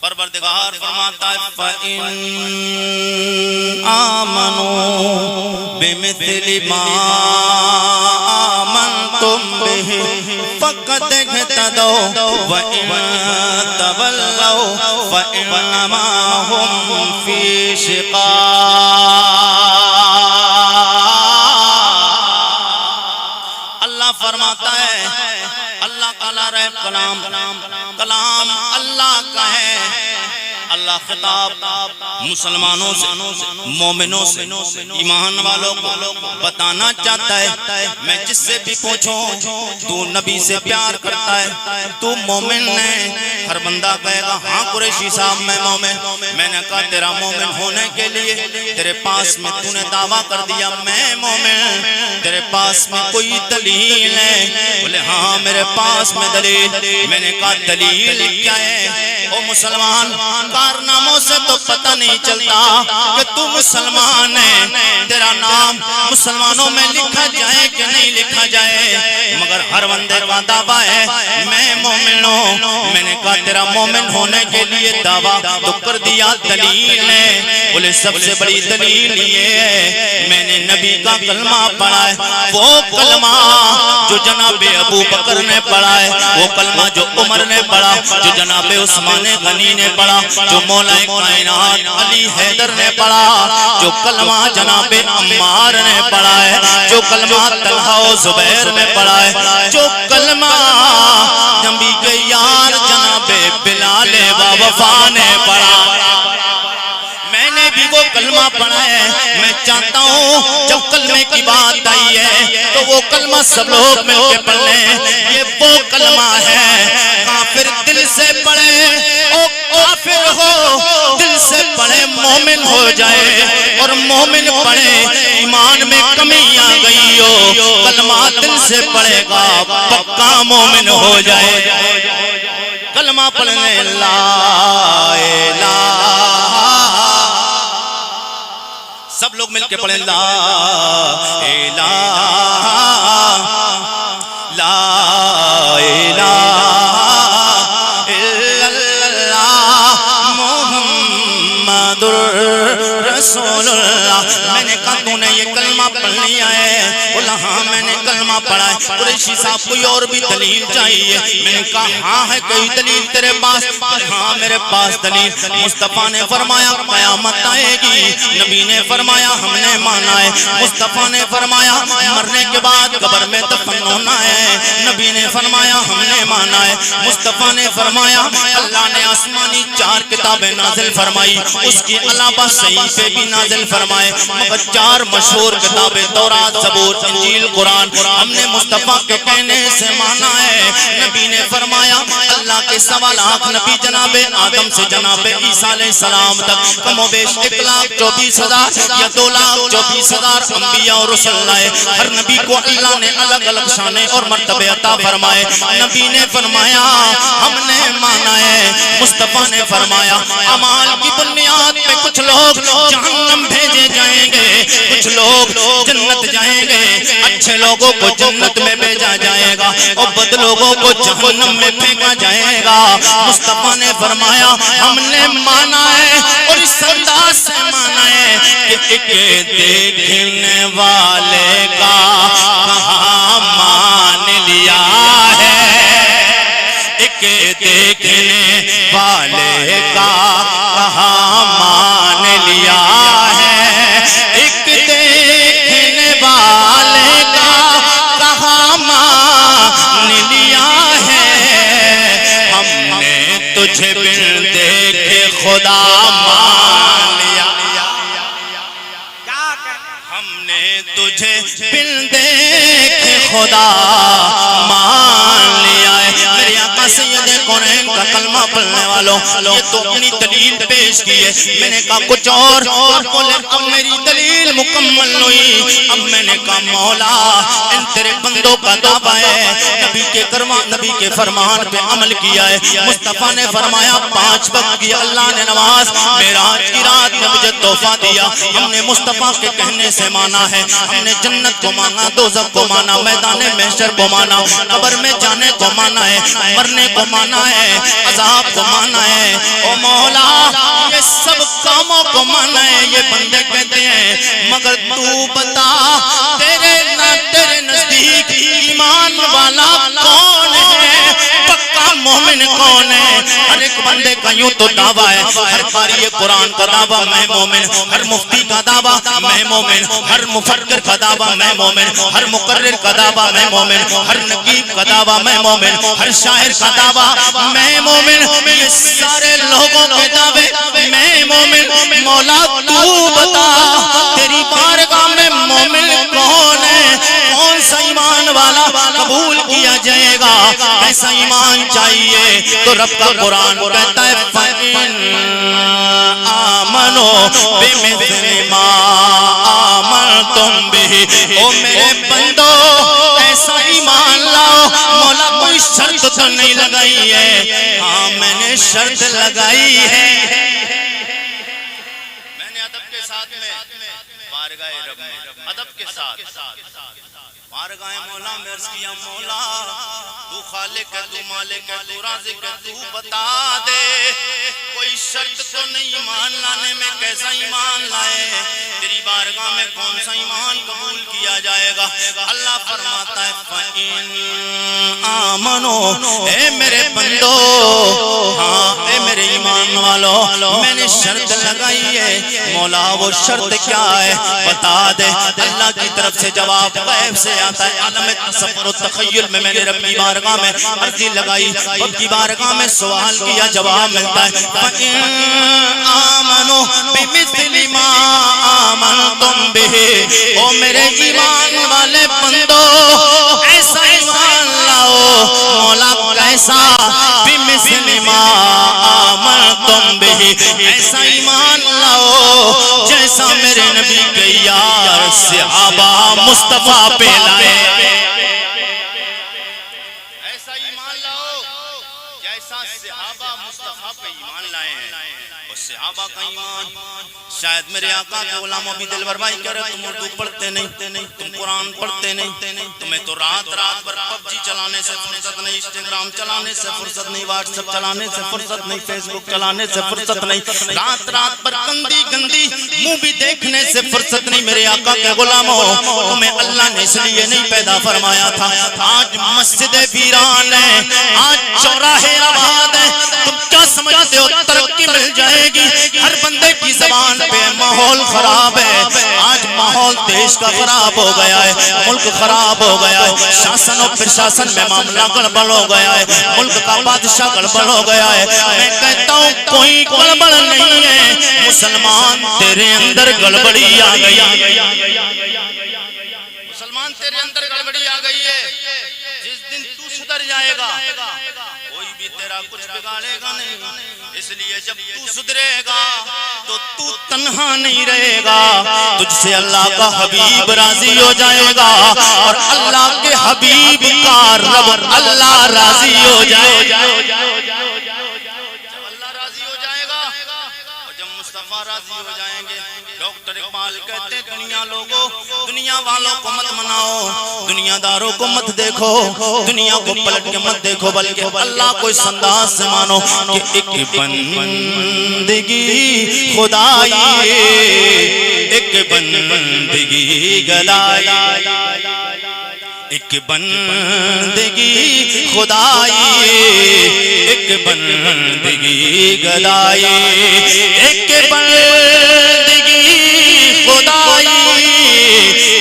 پروردگار فرماتا ہے فَإِنْ آمَنُوا بِمِثْلِ مَا آمَنْتُمْ بِهِ فَقَدْ اهْتَدَوْا وَإِنْ تَوَلَّوْا فَإِنَّمَا هُمْ فِي شِقَاقٍ۔ اللہ فرماتا ہے اللہ کا کلام اللہ کا ہے۔ اللہ خطاب مسلمانوں سے مومنوں سے ایمان والوں کو بتانا چاہتا ہے میں جس سے بھی پوچھوں تو نبی سے پیار کرتا ہے تو مومن ہے؟ ہر بندہ کہے گا ہاں قریشی صاحب میں مومن۔ میں نے کہا تیرا مومن ہونے کے لیے تیرے پاس میں تو نے دعویٰ کر دیا میں مومن، تیرے پاس میں کوئی دلیل ہے؟ بولے ہاں میرے پاس میں دلیل۔ میں نے کہا دلیل کیا ہے؟ او مسلمان کارناموں سے تو پتہ نہیں چلتا کہ تو مسلمان ہے، تیرا نام مسلمانوں میں لکھا جائے کہ نہیں لکھا جائے، مگر ہر بندے کا دعویٰ ہے میں مومن ہوں۔ میں نے کہا تیرا مومن ہونے کے لیے دعویٰ تو کر دیا، دلیل ہے؟ بولے سب سے بڑی دلیل یہ ہے میں نے نبی کا کلمہ پڑھا ہے، وہ کلمہ جو جناب ابو بکر نے پڑھا ہے، وہ کلمہ جو عمر نے پڑھا، جو جناب عثمان غنی نے پڑھا، جو مولا کائنات علی حیدر نے پڑھا، جو کلمہ جناب عمار نے پڑھا ہے، جو کلمہ طلحہ و زبیر نے پڑھا ہے، جو کلمہ نبی کے یار جناب بلال باوفا نے پڑھا، میں نے بھی وہ کلمہ پڑھا ہے۔ میں چاہتا ہوں جب کلمے کی بات آئی ہے تو وہ کلمہ سب لوگ مل کے پڑھ لیں۔ یہ وہ کلمہ ہے کافر دل سے پڑھے او کافر ہو دل سے پڑھے مومن ہو جائے، اور مومن پڑھے ایمان میں کمی آ گئی ہو کلمہ دل سے پڑھے گا پکا مومن ہو جائے۔ کلمہ پڑھنے لا الہ، سب لوگ مل کے پڑھیں لا الہ لا الہ الا اللہ محمد رسول اللہ۔ میں نے کہا تو نے یہ کلمہ پڑھ لیا ہے؟ بولا ہاں میں نے کلمہ پڑھا ہے۔ قریشی صاحب کوئی اور بھی دلیل چاہیے؟ میں نے کہا ہاں ہے کوئی دلیل تیرے پاس؟ ہاں میرے پاس دلیل۔ مصطفیٰ نے فرمایا قیامت آئے گی، نبی نے فرمایا ہم نے مانا ہے، مصطفیٰ نے فرمایا مرنے کے بعد قبر میں دفن ہونا ہے، نبی نے فرمایا ہم نے مانا ہے، مصطفیٰ نے فرمایا اللہ نے آسمانی 4 کتابیں نازل فرمائی، اس کی علاوہ صحیفے بھی نازل فرمائے، مگر 4 مشہور کتابیں تورات زبور انجیل قرآن ہم نے مصطفیٰ کے کہنے سے مانا ہے۔ نبی نے فرمایا اللہ کے 1.25 لاکھ نبی جناب آدم سے جناب عیسیٰ علیہ السلام تک کم و بیش 1,24,000 یا 2,24,000 انبیاء اور رسول لائے، ہر نبی کو اللہ نے الگ الگ شانیں اور مرتبے عطا فرمائے۔ نبی نے فرمایا ہم نے مانا ہے، مصطفیٰ نے فرمایا اعمال کی بنیاد پہ کچھ لوگ جہنم بھیجے جائیں گے، کچھ لوگ جنت جائیں گے، اچھے لوگوں کو جنت میں بھیجا جائے گا اور بد لوگوں کو جہنم میں پھینکا جائے گا۔ مصطفیٰ نے فرمایا ہم نے مانا ہے اور اس انداز سے مانا ہے کہ ایک دیکھنے والے کا کہاں مان لیا ہے، ایک دیکھنے والے کا کہاں مان لیا ہے، ایک دیکھنے والے کا کہاں مان لیا ہے، ہم نے تجھے بن دیکھے خدا مان لیا، ہم نے تجھے بن دیکھے خدا مان لیا ہے۔ میرے آقا سید کونین کا کلمہ پڑھنے والوں یہ تو اپنی دلیل پیش کی ہے۔ میں نے کہا کچھ اور بولے اب میری دلیل مکمل ہوئی۔ اب میں نے کہا مولا ان تیرے بندوں کا دعویٰ ہے نبی کے فرمان پہ عمل کیا ہے، مصطفیٰ نے فرمایا 5 وقت کی اللہ نے نماز معراج کی رات میں مجھے تحفہ دیا، ہم نے مصطفیٰ کے کہنے سے مانا ہے، ہم نے جنت کو مانا، دوزخ کو مانا، میدان محشر کو مانا، قبر میں جانے کو مانا ہے، مرنے کو مانا ہے، عذاب کو مانا ہے۔ او مولا یہ سب کاموں کو منع ہے. یہ بندے کہتے ہیں مگر تو بتا تیرے نزدیک ایمان والا کون ہے, پکا مومن کون ہے؟ ہر ایک بندے کا یوں تو دعویٰ ہے, ہر قاری قرآن کا دعویٰ میں مومن, ہر مفتی کا دعویٰ میں مومن, ہر مفکر کا دعویٰ میں مومن, ہر مقرر کا دعویٰ میں مومن, ہر نقیب کا دعویٰ میں مومن, ہر شاعر کا دعویٰ میں مومن. یہ سارے لوگوں کے دعوے میں مومن. مولا تو بتا تیری بارگاہ میں مومن کون ہے, کون سا ایمان والا قبول کیا جائے گا, کیسا ایمان چاہیے؟ تو رب کا قرآن کہتا ہے فَإِنْ آمَنُوا بِمِثْلِ مَا آمَنْتُمْ بِهِ. او میرے بندو ایسا ایمان لاؤ. مولا کوئی شرط تو نہیں لگائی ہے؟ ہاں میں نے شرط لگائی ہے. میں نے ادب کے ساتھ میں بارگاہ رب میں ادب کے ساتھ بارگاہ مولا میں عرض کیا مولا تو خالق ہے, تو مالک ہے, تو رازق ہے, تو بتا دے کوئی شرط تو نہیں ایمان لانے میں, کیسا ایمان لائے؟ تیری بارگاہ میں کون سا ایمان قبول کیا جائے گا؟ اللہ فرماتا ہے فَإِنْ آمَنُوا, اے میرے بندو, ہاں اے میرے ایمان والو, میں نے شرط لگائی ہے. مولا وہ شرط کیا ہے بتا دے. اللہ کی طرف سے جواب غیب سے آتا ہے, عالم تصور و تخیل میں میں نے رب کی بارگاہ میں عرضی لگائی, رب کی بارگاہ میں سوال کیا, جواب ملتا ہے فَإِنْ آمَنُوا بِمِثْلِ مَا آمَنْتُمْ بِهِ. او میرے ایمان والے بندو ایسا ایمان لاؤ. مولا کیسا؟ بِمِثْلِ مَا آمَنْتُمْ بِهِ, ایسا ایمان لاؤ جیسا میرے نبی کے یار صحابہ مصطفیٰ پہ لائے. ایسا ایمان لاؤ جیسا صحابہ مصطفیٰ پہ ایمان لائے ہیں. اور صحابہ کا ایمان شاید میرے آقا کے غلاموں بھی دل بربائی کر رہے, تم اردو پڑھتے نہیں, تم قرآن پڑھتے نہیں, تمہیں تو رات پر پب جی چلانے سے فرصت نہیں, انسٹاگرام چلانے سے فرصت نہیں, واٹس ایپ چلانے سے فرصت نہیں, فیس بک چلانے سے فرصت نہیں, رات پر گندی منہ بھی دیکھنے سے فرصت نہیں. میرے آقا کے غلاموں تمہیں اللہ نے اس لیے نہیں پیدا فرمایا تھا. آج مسجد ویران ہے, آج چوراہے آباد ہے, تم کیا سمجھتے ہو ترقی مل جائے گی؟ ہر بندے کی زبان پہ ماحول خراب ہے. آج ماحول دیش کا خراب ہو گیا ہے, ملک خراب ہو گیا ہے, شاسن و پرشاسن میں معاملہ گڑبڑ ہو گیا ہے, ملک کا بادشاہ گڑبڑ ہو گیا ہے. میں کہتا ہوں کوئی گڑبڑ نہیں ہے, مسلمان تیرے اندر گڑبڑی آ گئی, مسلمان تیرے اندر گڑبڑی آ گئی ہے. جس دن تو سدھر جائے گا کوئی بھی تیرا کچھ بگاڑے گا نہیں. اس لیے جب تو سدھرے گا تو تو تنہا نہیں رہے گا, تجھ سے اللہ کا حبیب راضی ہو جائے گا, اور اللہ کے حبیب کا رب اللہ راضی ہو جائے گا. جب اللہ راضی ہو جائے گا اور جب مصطفیٰ راضی ہو جائیں گے. ڈاکٹر اقبال کہتے دنیا لوگوں, دنیا والوں کو مت مناؤ, دنیا داروں کو مت دیکھو, دنیا کو پلٹ کے مت دیکھو, بلکہ اللہ کو اس انداز سے مانو کہ ایک بندگی خدائی, ایک بندگی گدائی, ایک بندگی خدائی, ایک بندگی گدائی, ایک بندگی خدائی,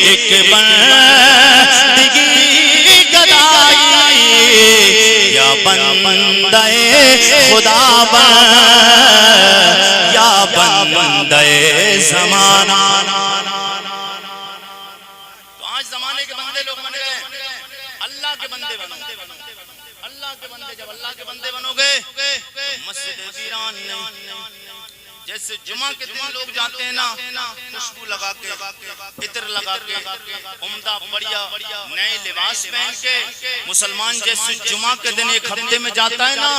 ایک بندگی گدائی, یا بندے خدا بن یا بندے زمانہ. تو آج زمانے کے بندے لوگ بن گئے, اللہ کے بندے بنو, اللہ کے بندے. جب اللہ کے بندے بنو گے مسجد ویران نہیں, جیسے جمعہ کے دن لوگ جاتے ہیں نا خوشبو لگا کے عطر لگا کے عمدہ بڑھیا نئے لباس پہن کے مسلمان جیسے جمعہ کے دن ایک ہفتے میں جاتا ہے نا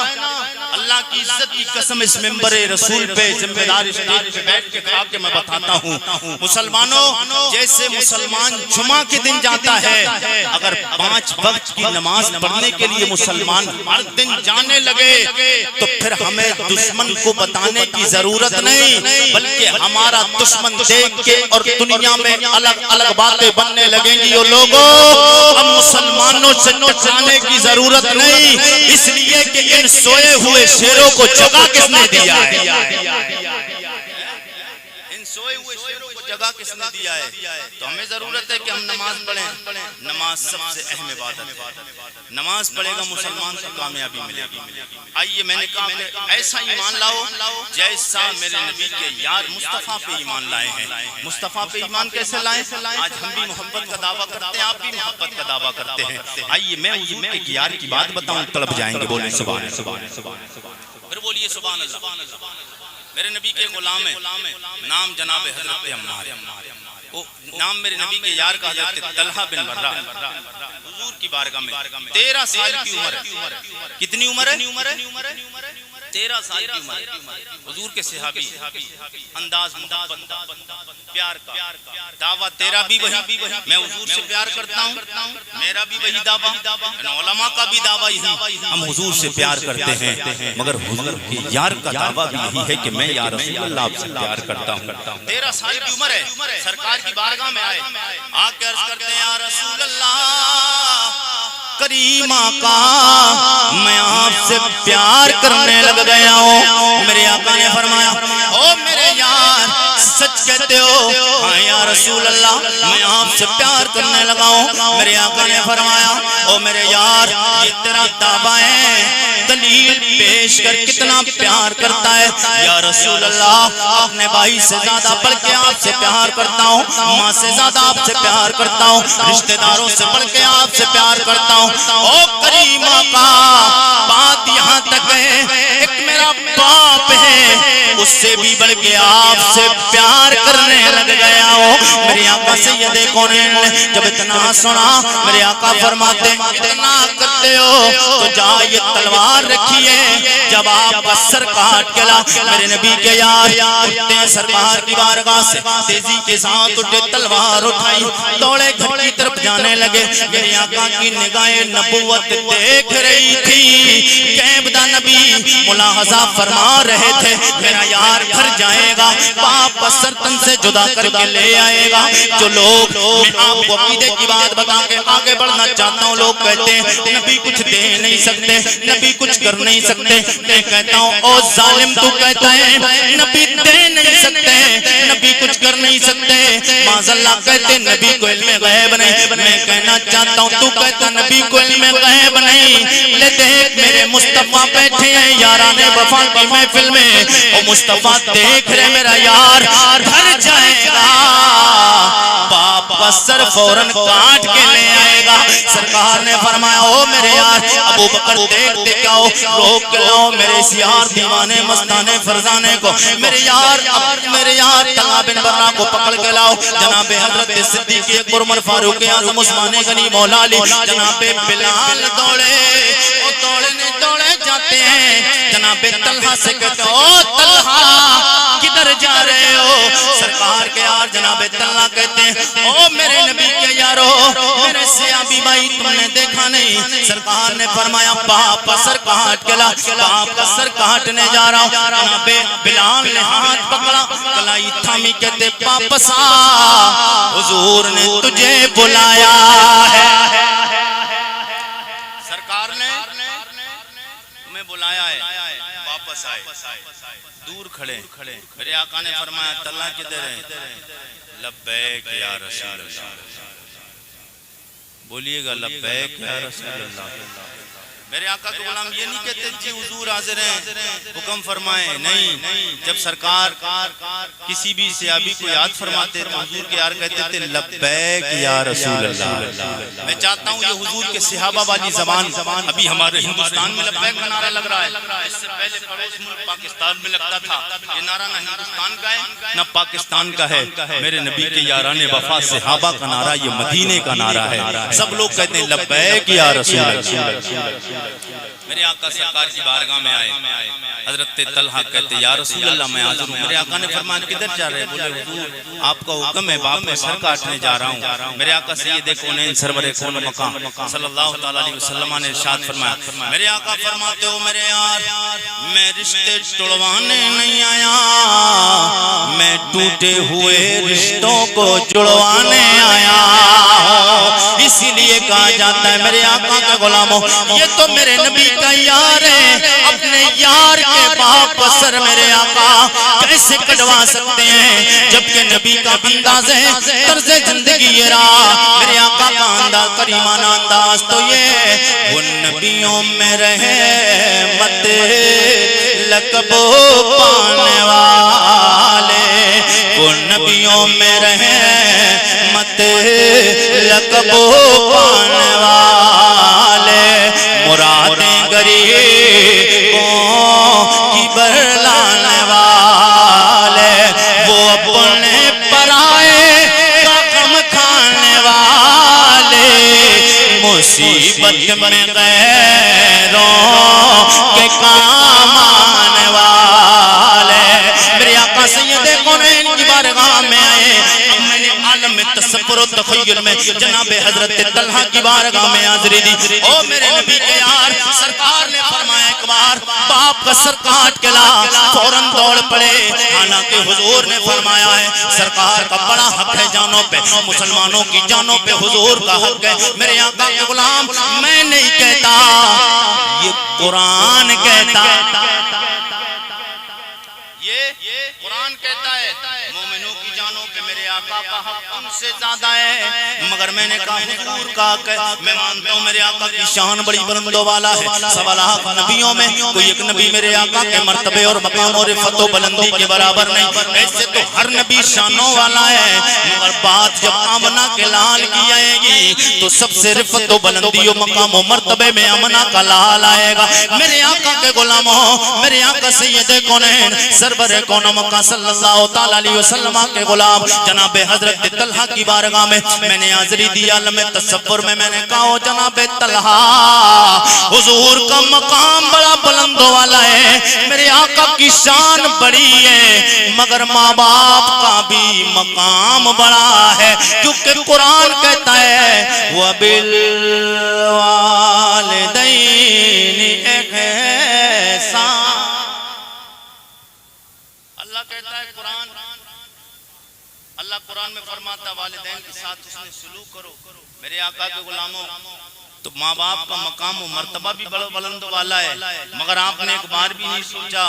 اللہ کی عزت کی قسم اس منبر رسول پہ ذمہ دار اسٹیج پہ بیٹھ کے کھا کے میں بتاتا ہوں مسلمانوں جیسے مسلمان جمعہ کے دن جاتا ہے اگر 5 وقت کی نماز پڑھنے کے لیے مسلمان ہر دن جانے لگے تو پھر ہمیں دشمن کو بتانے کی ضرورت نہیں بلکہ ہمارا دشمن دیکھ کے اور دنیا میں الگ الگ باتیں بننے لگیں گی اور لوگوں ہم مسلمانوں سے ٹکرانے کی ضرورت نہیں اس لیے کہ ان سوئے ہوئے شیروں کو جگہ کس نے دیا ہے ان سوئے ہوئے شیروں کو جگہ کس نے دیا ہے تو ہمیں ضرورت ہے کہ ہم نماز پڑھیں نماز سب سے اہم عبادت ہے نماز پڑھے گا مسلمان کو کامیابی ملے گی آئیے میں نے کہا کہ ایسا ایمان لاؤ جیسا میرے نبی کے یار مصطفیٰ پہ ایمان لائے ہیں مصطفیٰ پہ ایمان کیسے لائیں آج ہم بھی محبت کا دعویٰ کرتے ہیں آپ بھی محبت کا دعویٰ کرتے ہیں آئیے میں حضور کے یار کی بات بتاؤں تڑپ جائیں گے بولیں سبحان اللہ پھر بولیے سبحان اللہ میرے نبی کے غلام ہے نام جناب حضرت عمار نام میرے نبی کے یار کا حضرت طلحہ بن برہ حضور کی بارگاہ میں 13 سال کی عمر ہے کتنی عمر ہے 13 سال کی عمر حضور کے صحابی انداز محبت پیار کا دعویٰ تیرا بھی وہی میں حضور سے پیار کرتا ہوں میرا بھی وہی دعویٰ علماء کا بھی دعویٰ یہی ہم حضور سے پیار کرتے ہیں مگر حضور کے یار کا دعویٰ بھی یہی ہے کہ میں یا رسول اللہ آپ سے پیار کرتا ہوں 13 سال کی عمر ہے سرکار کی بارگاہ میں آئے آ کے عرض کرتے ہیں یا رسول اللہ کریم آقا میں آپ سے پیار کرنے لگ گیا ہوں میرے آقا نے فرمایا او میرے یار سچ کہتے ہو ہاں یا رسول اللہ میں آپ سے پیار کرنے لگا ہوں میرے آقا نے فرمایا او میرے یار یہ تیرا دعویٰ ہے دلیل پیش کر کتنا پیار کرتا ہے یا رسول اللہ اپنے بھائی سے زیادہ بڑھ کے آپ سے پیار کرتا ہوں ماں سے زیادہ آپ سے پیار کرتا ہوں رشتہ داروں سے بڑھ کے آپ سے پیار کرتا ہوں او کریم آقا بات یہاں تک ہے ایک میرا باپ ہے اس سے بھی بڑھ کے آپ سے پیار کرنے لگ گیا ہوں میرے آقا سید کونین نے جب اتنا سنا میرے آقا فرماتے اتنا کرتے ہو تو جا یہ تلوار رکھیے جب آپ کا سر کاٹ کے لا میرے نبی کے یار اٹھتے سرکار کی بارگاہ سے تیزی کے ساتھ اٹھے تلوار اٹھائی دوڑے گھر کی طرف جانے لگے میرے آقا کی نگاہیں نبوت دیکھ رہی تھی کیبدہ نبی ملاحظہ فرما رہے تھے میرا یار گھر جائے گا باپ سرطن سے جدا کر کے لے آئے گا جو لوگ میں آپ کو عقیدے کی بات بتا کے آگے بڑھنا چاہتا ہوں لوگ کہتے ہیں نبی کچھ دے نہیں سکتے نبی کچھ کر نہیں سکتے میں کہتا ہوں او ظالم تو کہتا ہے نبی دے نہیں سکتے نبی کچھ کر نہیں سکتے معاذ اللہ کہتے نبی کو علم غیب نہیں میں کہنا چاہتا ہوں تو کہتا نبی کو علم غیب نہیں لے دیکھ میرے مصطفیٰ بیٹھے ہیں یاران وفا کی محفل میں او مصطفیٰ دیکھ رہے میرا یار گھر جائے گا باپ کا سر فوراً کاٹ کے لے آئے گا سرکار نے فرمایا او میرے یار ابو بکر دیکھتے کیا ہو روک کے لاؤ میرے اس یار دیوانے مستانے فرزانے کو میرے یار طلحہ بن برہ کو پکڑ کے لاؤ جناب حضرت صدیق اکبر عمر فاروق اعظم عثمان غنی مولا علی جناب بلال دوڑے جاتے ہیں جناب طلحہ سے کہتے او طلحہ کدھر جا رہے ہو سرکار کے یار جناب طلحہ کہتے ہیں او میرے نبی کے یارو میرے سیابی بھائی تم نے دیکھا نہیں سرکار نے فرمایا باپ کا سر کاٹ کے لا باپ کا سر کاٹنے جا رہا ہوں جناب بلال نے ہاتھ پکڑا کلائی تھامی کہتے واپس آ حضور نے تجھے بلایا ہے سرکار نے تمہیں بلایا ہے واپس آئے دور کھڑے میرے آقا نے فرمایا طلحہ کدھر ہے لبیک یا رسول اللہ بولیے گا لبیک یا رسول اللہ میرے آقا کے غلام یہ نہیں کہتے جی حضور حاضر ہیں حکم فرمائیں، نہیں، جب سرکار کسی بھی صحابی کو یاد فرماتے تو حضور کے یار کہتے تھے لبیک یا رسول اللہ۔ میں چاہتا ہوں یہ حضور کے صحابہ والی زبان ابھی ہمارے ہندوستان میں لبیک کا نعرہ لگ رہا ہے، اس سے پہلے پڑوس ملک پاکستان میں لگتا تھا۔ یہ نعرہ نہ ہندوستان کا ہے نہ پاکستان کا ہے، میرے نبی کے یاران وفا صحابہ کا نعرہ یہ مدینے کا نعرہ ہے۔ سب لوگ کہتے ہیں لبیک یا رسول اللہ۔ میرے آقا سرکار کی بارگاہ میں آئے، حضرت طلحہ کہتے یا رسول اللہ میں حاضر ہوں۔ میرے آقا نے فرمایا کدھر جا رہے؟ بولے حضور آپ کا حکم ہے، باپ کا سر کاٹنے جا رہا ہوں۔ میرے آقا سید کونین سرور کون مقام صلی اللہ علیہ وسلم نے ارشاد فرمایا، میرے آقا فرماتے ہو میرے یار میں رشتے توڑوانے نہیں آیا، میں ٹوٹے ہوئے رشتوں کو جڑوانے آیا ہوں۔ اسی لیے کہا جاتا ہے میرے آقا کے غلاموں یہ تو میرے نبی کا یار ہے، اپنے یار کے باپ پر سر میرے آقا کیسے کٹوا سکتے ہیں جبکہ نبی کا انداز ہے، طرز زندگی یہ رہا میرے آقا کا انداز، کریمانہ انداز تو یہ وہ نبیوں میں رحمت لقب پانے والے، وہ نبیوں میں رحمت لقب پانے والے، مرادیں غریبوں کی برلانے والے، وہ اپنے پرائے کا غم کھانے والے، مصیبت میں غیروں کے کام آنے والے۔ میرے آقا سید کونین کی بارگاہ میں آئے، میں نے عالم تصور و تخیل میں جناب حضرت طلحہ کی بارگاہ میں حاضری دی۔ او میرے نبی کے یار سرکار نے فرمایا ایک بار باپ کا سر کاٹ کے لا، فوراً دوڑ پڑے، حالانکہ حضور نے فرمایا ہے سرکار کا بڑا حق ہے جانوں پہ، مسلمانوں کی جانوں پہ حضور کا حق ہے۔ میرے آقا کے غلام میں نہیں کہتا، یہ قرآن کہتا، یہ قرآن کہتا ہے مومنوں کی جانوں پہ میرے آقا کا حق ان سے زیادہ ہے، مگر میں نے کہا حضور کا حق ہے۔ میں مانتا ہوں میرے آقا کی شان بڑی بلند و بالا ہے، سوا لاکھ نبیوں میں کوئی ایک نبی میرے آقا کے مرتبے اور مقام اور رفعت و بلندی کے برابر نہیں، ایسے تو ہر نبی شانوں والا ہے، مگر بات جب آمنہ کے لال کی آئے گی تو سب سے رفعت و بلندی و مقام و مرتبے میں آمنہ کا لال آئے گا۔ میرے آقا کے غلاموں، میرے آقا سید کونین سرور کون مکہ صلی اللہ تعالی علیہ وسلم کے غلام جناب حضرت طلحہ کی بارگاہ میں نے حاضری دی، عالم تصور میں نے کہا جناب طلحہ حضور کا مقام بڑا بلند والا ہے، میرے آقا کی شان بڑی ہے، مگر ماں باپ کا بھی مقام بڑا ہے، کیونکہ قرآن کہتا ہے وَبِالْوَالِدَيْنِ إِحْسَانًا۔ اللہ کہتا ہے اللہ قرآن میں فرماتا والدین کے ساتھ اس نے سلوک کرو۔ میرے آقا کے غلاموں تو ماں باپ کا مقام و مرتبہ بھی بڑا بلند والا ہے، مگر آپ نے ایک بار بھی نہیں سوچا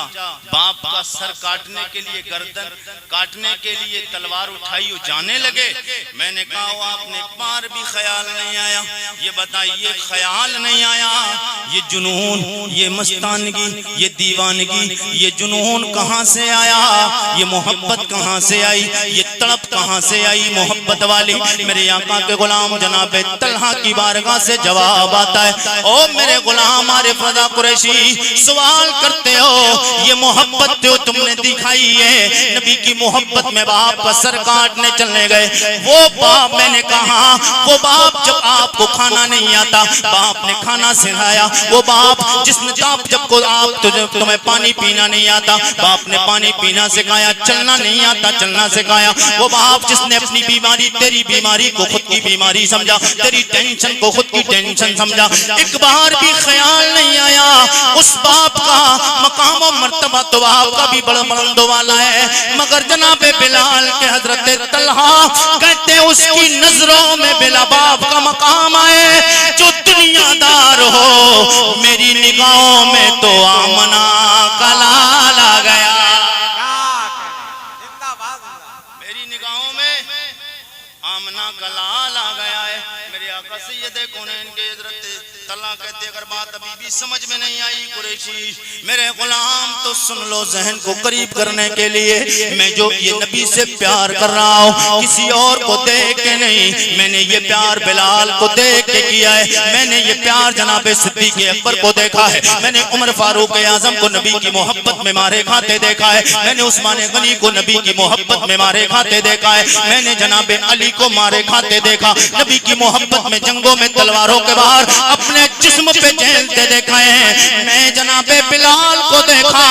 باپ کا سر کاٹنے کے لیے، گردن کاٹنے کے لیے تلوار اٹھائی اور جانے لگے؟ میں نے کہا وہ آپ نے ایک بار بھی خیال نہیں آیا، یہ بتائیے خیال نہیں آیا یہ جنون، یہ مستانگی، یہ دیوانگی، یہ جنون کہاں سے آیا؟ یہ محبت کہاں سے آئی؟ یہ تڑپ کہاں سے آئی محبت والی؟ میرے آقا کے غلام جناب طلحہ کی بارگاہ سے جواب آتا ہے، او میرے غلام عارف رضا قریشی سوال کرتے ہو یہ محبت جو تم نے دکھائی ہے، نبی کی محبت میں باپ کا سر کاٹنے چلنے گئے، وہ باپ میں نے کہا وہ باپ جب آپ کو کھانا نہیں آتا باپ نے کھانا سکھایا، وہ باپ جس نے جب کو آپ تمہیں پانی پینا نہیں آتا باپ نے پانی پینا سکھایا، چلنا نہیں آتا چلنا سکھایا، وہ باپ جس نے اپنی بیماری تیری بیماری کو خود کی بیماری سمجھا، تیری ٹینشن کو خود کی ٹینشن سمجھا، ایک بار بھی خیال نہیں آیا اس باپ کا مقام و مرتبہ تو باپ کا بھی بڑا بلند والا ہے، مگر جناب بلال کے حضرت طلحہ کہتے اس کی نظروں میں بلا باپ کا مقام آئے، جو دنیا دار ہو میری نگاہوں میں تو آمنہ کا لال آ گیا، میری نگاہوں میں آمنہ کا لال آ گیا ہے۔ میرے آقا سید کونین کے حضرت طلحہ کہتے اگر بات ابھی بھی سمجھ میں نہیں آئی قریشی میرے غلام تو سن لو ذہن کو قریب کرنے کے لیے میں جو یہ نبی سے پیار کر رہا ہوں کسی اور کو دیکھ کے نہیں، میں نے یہ پیار بلال کو دیکھ کے کیا ہے، میں نے یہ پیار جناب صدیق اکبر کو دیکھا ہے، میں نے عمر فاروق اعظم کو نبی کی محبت میں مارے کھاتے دیکھا ہے، میں نے عثمان غنی کو نبی کی محبت میں مارے کھاتے دیکھا ہے، میں نے جناب علی کو مارے کھاتے دیکھا، نبی کی محبت میں جنگوں میں تلواروں کے باہر اپنے جسم پہ جھیلتے دیکھا ہے، میں جناب بلال کو دیکھا،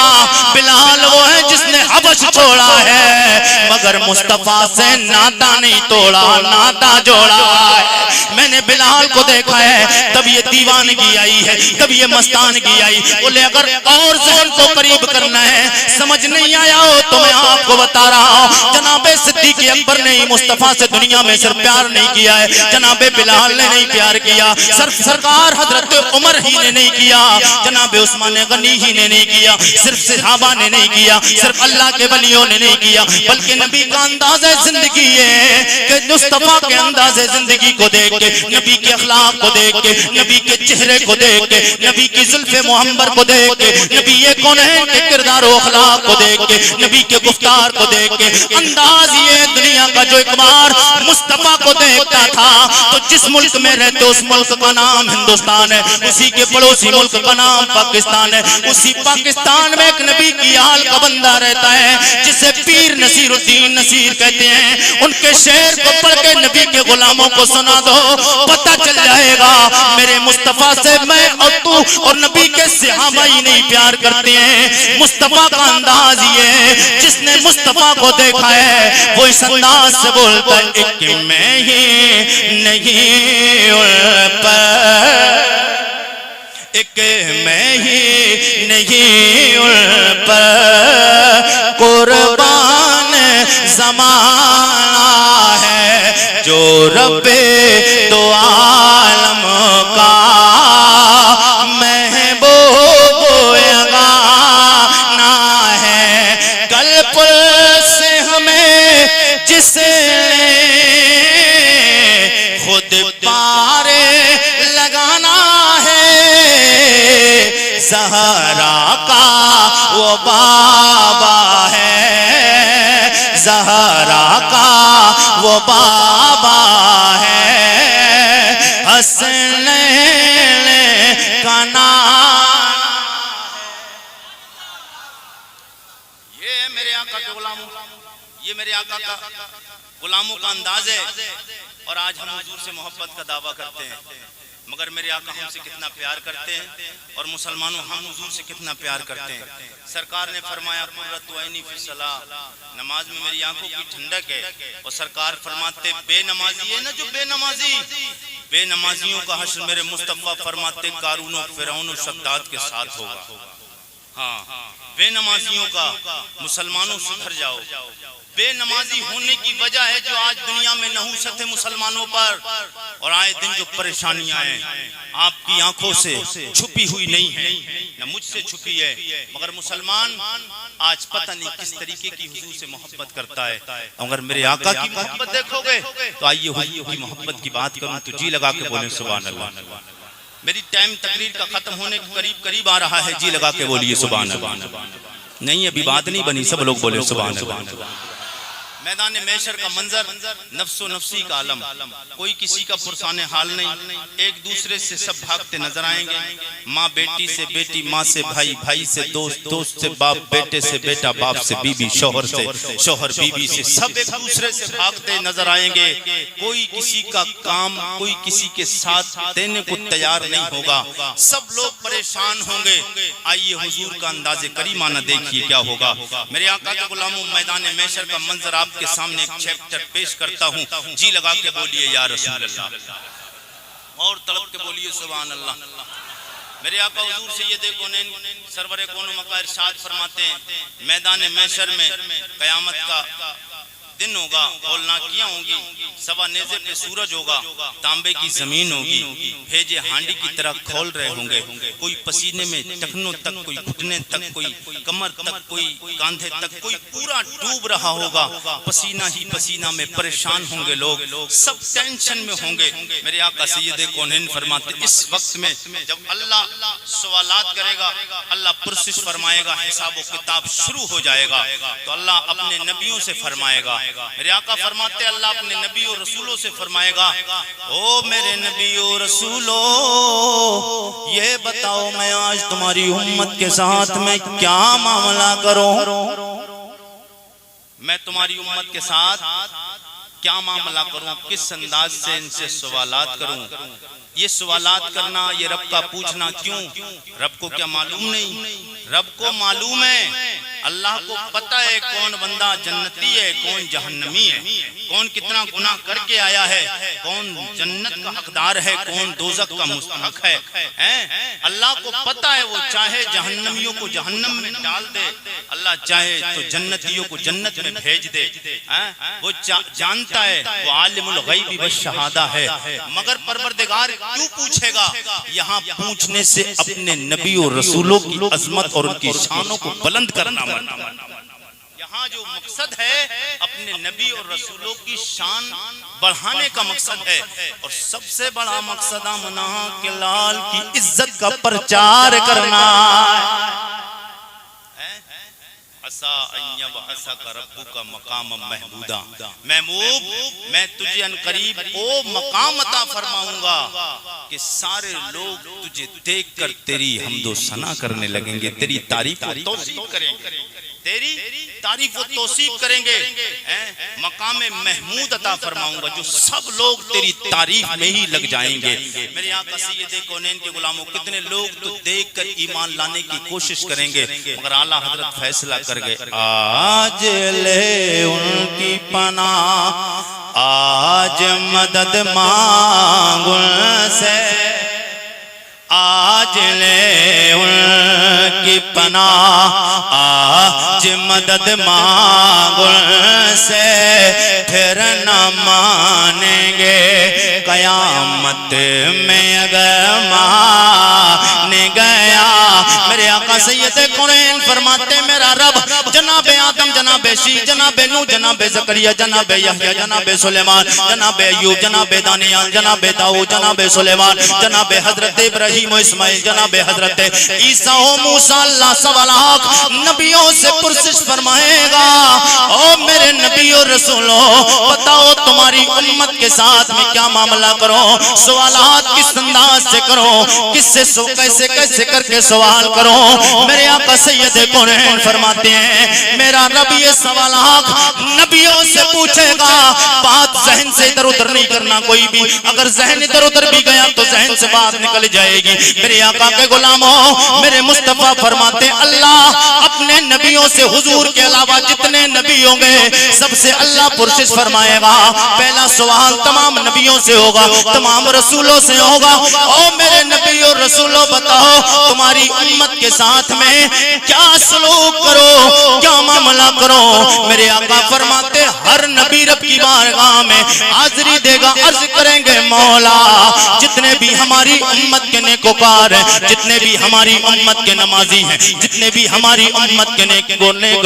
بلال وہ ہے جس نے حبش چھوڑا ہے مگر مصطفیٰ سے ناتا نہیں توڑا، ناتا جوڑا ہے، میں نے بلال کو دیکھا ہے، تب یہ دیوانگی آئی ہے، تب یہ مستانگی آئی، بولے اگر اور ذہن کو قریب کرنا ہے سمجھ نہیں آیا ہو تو میں آپ کو بتا رہا ہوں جناب صدیق اکبر نے مصطفیٰ سے دنیا میں صرف پیار نہیں کیا ہے، جناب بلال نے نہیں پیار کیا، صرف سرکار حضرت عمر ہی نے نہیں کیا، جناب عثمان غنی ہی نے نہیں کیا، صرف صحابہ نے نہیں کیا، صرف اللہ کے ولیوں نے نہیں کیا، بلکہ نبی کا انداز زندگی ہے کہ مصطفیٰ کے انداز زندگی کو دیکھ کے، نبی کے اخلاق کو دیکھ کے، نبی کے چہرے کو دیکھ کے، نبی کی زلف محمر کو دیکھ کے، نبی کونین کے کردار و اخلاق کو دیکھ کے، نبی کے گفتار کو دیکھ کے، انداز یہ دنیا کا جو ایک بار مصطفیٰ کو دیکھتا تھا تو جس ملک میں رہتے اس ملک کا نام ہندوستان ہے، اسی کے پڑوسی ملک کا نام پاکستان ہے، اسی پاکستان میں ایک نبی کی آل کا بندہ رہتا ہے جسے پیر نصیر الدین نصیر کہتے ہیں، ان کے شعر کو پڑھ کے نبی کے غلاموں کو سنا دو پتہ چل جائے گا میرے مصطفیٰ سے میں اور تو اور نبی کے صحابہ ہی نہیں پیار کرتے ہیں، مصطفیٰ کا انداز یہ ہے جس نے مصطفیٰ کو دیکھا ہے وہ اس انداز سے بولتا ہے ایک میں ہی نہیں ان پر، ایک میں ہی نہیں ان پر قربان زمانہ ہے جو رب دو عالم کا محبوب یگانہ ہے، کل پل سے ہمیں جس نے خود پارے لگانا ہے، زہرا کا وہ بابا ہے، زہرا کا وہ بابا ہے، حسنین کا نام، یہ میرے آقا کے غلاموں، یہ میرے آقا کا غلاموں کا انداز ہے، اور آج ہم حضور سے محبت کا دعویٰ کرتے ہیں مگر میرے آقا ہم سے کتنا پیار کرتے ہیں اور مسلمانوں ہم حضور سے کتنا پیار کرتے ہیں۔ سرکار نے فرمایا قرۃ عینی فی الصلاۃ، نماز میں میری آنکھوں کی ٹھنڈک ہے، اور سرکار فرماتے بے نمازی ہے نا جو بے نمازی، بے نمازیوں کا حشر میرے مصطفیٰ فرماتے قارون و فرعون و شداد کے ساتھ ہوگا۔ ہاں بے نمازیوں کا، مسلمانوں سدھر جاؤ، بے نمازی ہونے کی وجہ ہے جو آج دنیا میں نحوست ہے مسلمانوں پر، اور آئے دن جو پریشانیاں ہیں آپ کی آنکھوں سے چھپی ہوئی نہیں ہے نہ مجھ سے چھپی ہے، مگر مسلمان آج پتہ نہیں کس طریقے کی حضور سے محبت کرتا ہے۔ اگر میرے آقا کی محبت دیکھو گے تو آئیے حضور کی محبت کی بات کروں تو جی لگا کے بولیں سبحان اللہ۔ میری ٹائم تقریر کا ختم ہونے کے قریب آ رہا ہے، جی لگا کے بولیے سبحان اللہ۔ نہیں ابھی بات نہیں بنی، سب لوگ بولے سبحان اللہ۔ میدان محشر کا منظر، نفس و نفسی کا عالم، کوئی کسی کا پرسان حال نہیں، ایک دوسرے سے سب بھاگتے نظر آئیں گے، ماں بیٹی سے بیٹی، ماں سے بھائی، بھائی سے دوست، دوست سے باپ، بیٹے سے بیٹا، باپ سے بیوی، شوہر سے شوہر، بیوی سے سب ایک دوسرے سے بھاگتے نظر آئیں گے، کوئی کسی کا کام کوئی کسی کے ساتھ دینے کو تیار نہیں ہوگا، سب لوگ پریشان ہوں گے۔ آئیے حضور کا انداز کریمانہ دیکھیے کیا ہوگا۔ میرے آقا کے غلاموں میدان محشر کا منظر آپ کے سامنے ایک چیپٹر پیش کرتا ہوں، جی لگا کے بولیے یا رسول اللہ، اور تڑپ کے بولیے سبحان اللہ۔ میرے آقا حضور سید کونین سرور کون و مقام ارشاد فرماتے ہیں میدان محشر میں قیامت کا دن ہوگا، ہولناکیاں ہوں گی، سوا نیزے پہ سورج ہوگا، تانبے کی زمین ہوگی، بھیجے ہانڈی کی طرح کھول رہے ہوں گے، کوئی پسینے میں ٹخنوں تک، کوئی گھٹنے تک، کوئی کمر تک، کوئی کاندھے تک، کوئی پورا ڈوب رہا ہوگا، پسینہ ہی پسینہ میں پریشان ہوں گے لوگ، سب ٹینشن میں ہوں گے۔ میرے آقا سید کونین فرماتے اس وقت میں جب اللہ سوالات کرے گا، اللہ پرسش فرمائے گا، حساب و کتاب شروع ہو جائے گا، تو اللہ اپنے نبیوں سے فرمائے گا۔ میرے آقا فرماتے اللہ اپنے نبی و رسولوں سے فرمائے گا، او میرے نبی و رسولوں یہ بتاؤ میں آج تمہاری امت کے ساتھ میں کیا معاملہ کروں، میں تمہاری امت کے ساتھ کیا معاملہ کروں، کس انداز سے ان سے سوالات کروں۔ یہ سوالات کرنا، یہ رب کا پوچھنا کیوں؟ رب کو کیا معلوم نہیں؟ رب کو معلوم ہے، اللہ کو پتہ ہے کون بندہ جنتی ہے، کون جہنمی ہے، کون کتنا گناہ کر کے آیا ہے، کون جنت کا حقدار ہے، کون دوزخ کا مستحق ہے۔ اللہ کو پتہ ہے، وہ چاہے جہنمیوں کو جہنم میں ڈال دے، اللہ چاہے تو جنتیوں کو جنت میں بھیج دے۔ وہ جانتا ہے، وہ عالم الغیب والشہادہ ہے، مگر پروردگار کیوں پوچھے گا؟ یہاں پوچھنے سے اپنے نبی اور رسولوں کی عظمت اور ان کی شانوں کو بلند کرنا مرنا۔ یہاں جو مقصد ہے اپنے نبی اور رسولوں کی شان بڑھانے کا مقصد ہے، اور سب سے بڑا مقصد آمنہ کے لال کی عزت کا پرچار کرنا ہے۔ عسیٰ ان یبعثک ربک مقاما محمودا، محبوب میں تجھے ان قریب وہ مقام عطا فرماؤں گا کہ سارے لوگ تجھے دیکھ کر تیری حمد و ثنا کرنے لگیں گے، تیری تعریف و توصیف کریں گے، تیری تعریف و توصیف کریں گے۔ مقام محمود عطا فرماؤں گا جو سب لوگ تیری تعریف میں ہی لگ جائیں گے۔ میرے آقا سید کونین کے غلاموں، کتنے لوگ تو دیکھ کر ایمان لانے کی کوشش کریں گے، مگر اعلیٰ حضرت فیصلہ کر گئے، آج لے ان کی پناہ، آج مدد مانگ ان سے، آج لے ان کی پناہ، آج مدد مانگ ان سے، پھر نہ مانیں گے قیامت میں اگر مان گیا۔ میرے آقا سید کونین فرماتے میرا رب جناب آدم، جناب شیش، جناب نوح، جناب زکریا، جناب یحییٰ، جناب سلیمان، جناب ایوب، جناب دانیال، جناب داؤد، جناب سلیمان، جناب حضرت ابراہیم و اسماعیل، جناب حضرت عیسیٰ و موسیٰ، اللہ سوالات نبیوں سے پرسش فرمائے گا، او میرے نبی و رسولوں بتاؤ تمہاری امت کے ساتھ میں کیا معاملہ کروں، سوالات کس انداز سے کروں، کس سے کیسے کیسے کر کے سوال کروں۔ میرے آقا سید کونین فرماتے ہیں میرا رب یہ سوالات نبیوں سے پوچھے گا، بات ذہن سے ادھر ادھر نہیں کرنا کوئی بھی، اگر ذہن ادھر ادھر بھی گیا تو ذہن سے بات نکل جائے گی۔ میرے آقا کے غلاموں، میرے مصطفیٰ فرماتے اللہ اپنے نبیوں سے، حضور کے علاوہ جتنے نبی ہوں گے سب سے اللہ پرسش فرمائے گا۔ پہلا سوال تمام نبیوں سے ہوگا، تمام رسولوں سے ہوگا، او میرے نبی اور رسولوں بتاؤ تمہاری امت کے ساتھ میں کیا سلوک کرو، کیا معاملہ کرو۔ میرے آقا فرماتے ہر نبی رب کی بارگاہ میں حاضری دے گا، عرض کریں گے مولا جتنے بھی ہماری امت کے نیکوکار ہیں، جتنے بھی ہماری امت کے نمازی ہیں، جتنے بھی ہماری امت کے نیک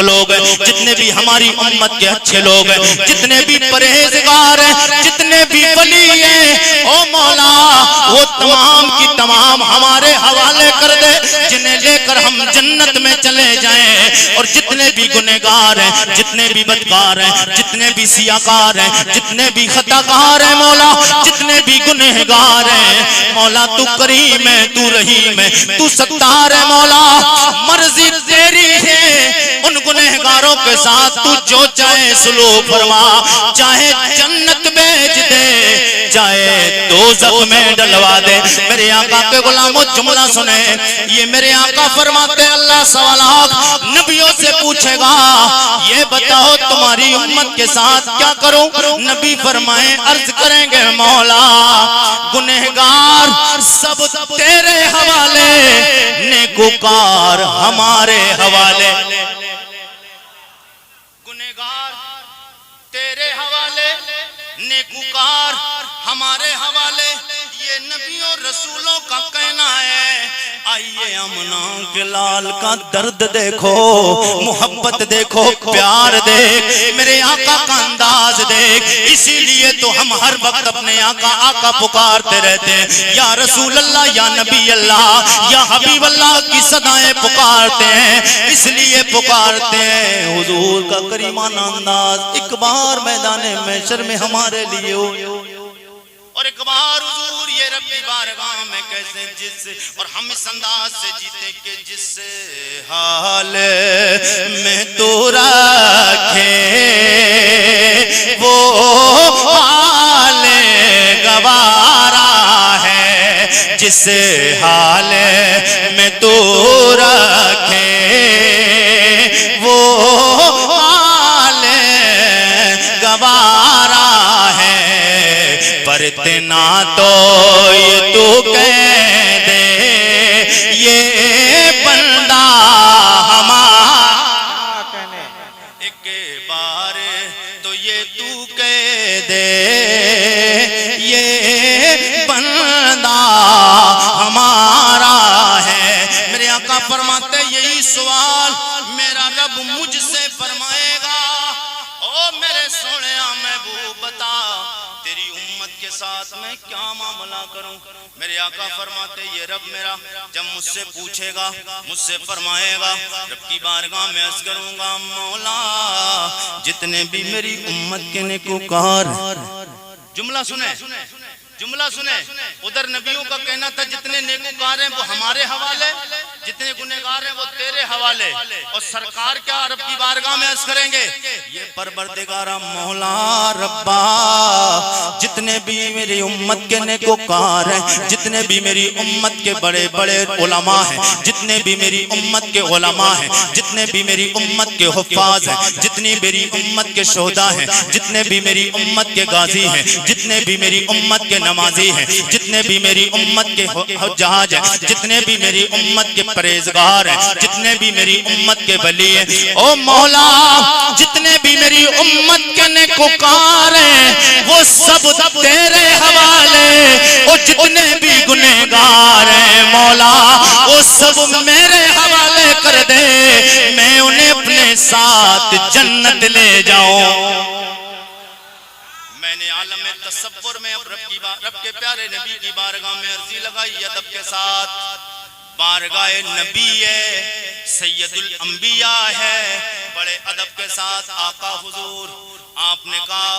لوگ ہیں، جتنے بھی ہماری امت کے اچھے لوگ ہیں، جتنے بھی پرہیزگار ہیں، جتنے بھی ولی ہیں، او مولا وہ تمام کی تمام ہمارے حوالے کر دے، جنہیں لے کر ہم جنت میں چلے جائیں، اور جتنے بھی گنہگار ہیں، جتنے بھی بدکار ہیں، جتنے بھی سیاکار ہیں، جتنے بھی خطاکار ہیں مولا، جتنے بھی گنہگار ہیں مولا تو کریم ہے، تو رحیم ہے، تو ستار ہے مولا، مرضی تیری ہے، ان گنہگاروں کے ساتھ تو جو چاہے سلوک فرما، چاہے جنت بھیج دے، چاہے دوزخ میں ڈلوا دے۔ میرے آقا کے غلاموں جملہ سنیں، یہ میرے آقا فرماتے اللہ سوالات نبیوں سے پوچھے گا، یہ بتاؤ تمہاری امت کے ساتھ کیا کروں؟ نبی فرمائیں عرض کریں گے مولا گنہگار سب تیرے حوالے، نیکوکار ہمارے حوالے، گنہگار حوالے، نیکوکار ہمارے حوالے، یہ نبیوں رسولوں کا کہنا ہے۔ آئیے امنا کے لال کا درد دیکھو، محبت دیکھو، پیار دیکھ، میرے آقا کا انداز دیکھ۔ اسی لیے تو ہم ہر وقت اپنے آقا آقا پکارتے رہتے ہیں، یا رسول اللہ، یا نبی اللہ، یا حبیب اللہ کی صدائیں پکارتے ہیں، اس لیے پکارتے ہیں۔ حضور کا کریمانہ انداز ایک بار میدان محشر میں ہمارے لیے ہو، اور ایک بار حضور یہ رب کی بارگاہ میں کیسے جس، اور ہم اس انداز سے جیتے کہ جس حال میں تو رکھے وہ حال گوارا ہے، جس حال میں تو رکھے وہ حال گوارا ہے، پر اتنا تو یہ تو کہہ دے یہ بندہ ہمارا، ایک بار تو یہ تو کہہ دے یہ بندہ ہمارا ہے۔ میرے آقا فرماتے یہی سوال میرا رب مجھ سے فرمائے گا، او میرے سونیا محبوب بتا تیری امت کے ساتھ میں کیا معاملہ کروں؟ میرے آقا فرماتے یہ رب میرا جب مجھ سے پوچھے گا، مجھ سے فرمائے گا، رب کی بارگاہ میں عرض کروں گا مولا جتنے بھی میری امت کے نیکوکار، جملہ سنیں، جملہ سنیں، ادھر نبیوں کا کہنا تھا جتنے نیکوکار ہیں وہ ہمارے حوالے، جتنے گنہگار ہیں وہ تیرے حوالے، اور سرکار کیا رب کی بارگاہ میں عرض کریں گے، یہ پروردگارہ مولا ربا جتنے بھی میری امت کے نیکوکار ہیں، جتنے بھی میری امت کے بڑے بڑے علماء ہیں، جتنے بھی میری امت کے علماء ہیں، جتنے بھی میری امت کے حفاظ ہیں، جتنی میری امت کے شہداء ہیں، جتنے بھی میری امت کے غازی ہیں، جتنے بھی میری امت کے نمازی ہیں، جتنے بھی میری امت کے حجاج ہیں، جتنے بھی میری امت کے پرہیزگار ہیں، جتنے بھی میری امت کے ولی ہیں، او مولا جتنے بھی میری امت کے نیکوکار ہیں وہ سب تیرے حوالے، اور جتنے بھی گنہگار ہیں مولا وہ سب میرے حوالے کر دے، میں انہیں اپنے ساتھ جنت لے جاؤں۔ میں نے عالم تصور میں اب رب کے پیارے نبی کی بارگاہ میں عرضی لگائی ادب کے ساتھ، بارگاہ نبی ہے، سید الانبیاء ہے، بڑے ادب کے ساتھ آقا حضور آپ نے کہا